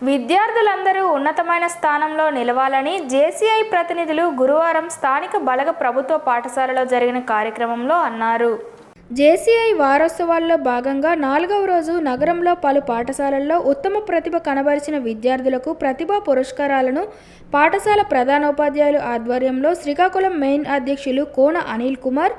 విద్యార్థులందరూ ఉన్నతమైన స్థానంలో నిలవాలని జేసీఐ ప్రతినిధులు గురువారం స్థానిక బలగ ప్రభుత్వ పాఠశాలలో జరిగిన కార్యక్రమంలో అన్నారు. జేసీఐ వారోత్సవాల్లో భాగంగా 4వ రోజు నగరంలో పలు పాఠశాలల్లో ఉత్తమ ప్రతిభ కనబరిచిన విద్యార్థులకు ప్రతిభా పురస్కారాలను పాఠశాల ప్రధానోపాధ్యాయులు ఆధ్వర్యంలో శ్రీకాకుళం మెయిన్ అధ్యక్షులు కోన అనిల్ కుమార్,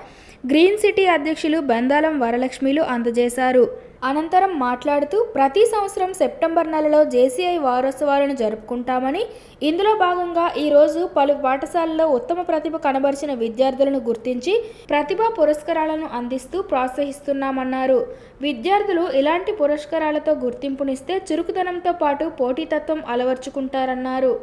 గ్రీన్ సిటీ అధ్యక్షులు బెందాలం వరలక్ష్మిలు అందజేశారు. అనంతరం మాట్లాడుతూ ప్రతి సంవత్సరం సెప్టెంబర్ నెలలో జేసీఐ వారోత్సవాలను జరుపుకుంటామని, ఇందులో భాగంగా ఈరోజు పలు పాఠశాలల్లో ఉత్తమ ప్రతిభ కనబరిచిన విద్యార్థులను గుర్తించి ప్రతిభా పురస్కారాలను అందిస్తూ ప్రోత్సహిస్తున్నామన్నారు. విద్యార్థులు ఇలాంటి పురస్కారాలతో గుర్తింపునిస్తే చురుకుదనంతో పాటు పోటీతత్వం అలవర్చుకుంటారన్నారు.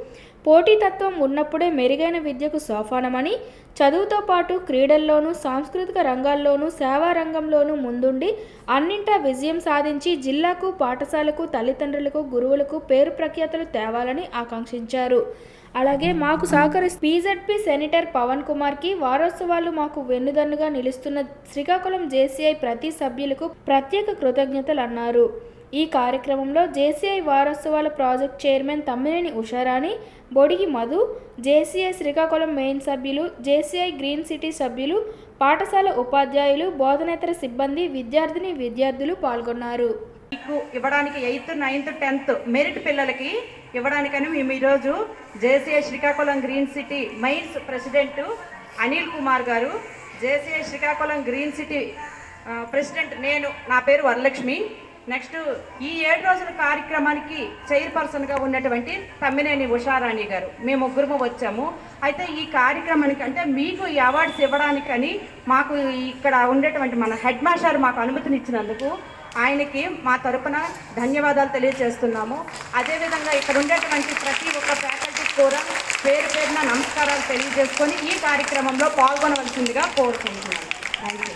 పోటీతత్వం ఉన్నప్పుడే మెరుగైన విద్యకు సోపానమని, చదువుతో పాటు క్రీడల్లోనూ సాంస్కృతిక రంగాల్లోనూ సేవా రంగంలోనూ ముందుండి అన్నింటా విజయం సాధించి జిల్లాకు, పాఠశాలకు, తల్లిదండ్రులకు, గురువులకు పేరు ప్రఖ్యాతలు తేవాలని ఆకాంక్షించారు. అలాగే మాకు సహకరిస్తున్న పీజెడ్పీ సెనేటర్ పవన్ కుమార్కి, వారోత్సవాలు మాకు వెన్నుదన్నుగా నిలుస్తున్న శ్రీకాకుళం జేసీఐ ప్రతి సభ్యులకు ప్రత్యేక కృతజ్ఞతలు అన్నారు. ఈ కార్యక్రమంలో జేసీఐ వారోత్సవాల project chairman Tammineni Usharani, Bodigi Madhu, JCI Srikakulam main సభ్యులు, జేసీఐ గ్రీన్ సిటీ సభ్యులు, పాఠశాల ఉపాధ్యాయులు, బోధనేతర సిబ్బంది, విద్యార్థులు పాల్గొన్నారు. మీకు ఇవ్వడానికి 8th, 9th, 10th మెరిట్ పిల్లలకి ఇవ్వడానికని మేము ఈరోజు JCI Srikakulam green city mains president Anil Kumar garu, JCI Srikakulam green city president నా పేరు వరలక్ష్మి, నెక్స్ట్ ఈ 7 రోజుల కార్యక్రమానికి చైర్పర్సన్గా ఉన్నటువంటి తమ్మినేని ఉషారాణి గారు, మేము ముగ్గురు వచ్చాము. అయితే ఈ కార్యక్రమానికి అంటే మీకు ఈ అవార్డ్స్ ఇవ్వడానికని మాకు ఇక్కడ ఉండేటువంటి మన హెడ్ మాస్టర్ మాకు అనుమతినిచ్చినందుకు ఆయనకి మా తరపున ధన్యవాదాలు తెలియజేస్తున్నాము. అదేవిధంగా ఇక్కడ ఉండేటువంటి ప్రతి ఒక్క ఫ్యాకల్టీ కూడా పేరు పేరున నమస్కారాలు తెలియజేసుకొని ఈ కార్యక్రమంలో పాల్గొనవలసిందిగా కోరుకుంటున్నాను. Thank you.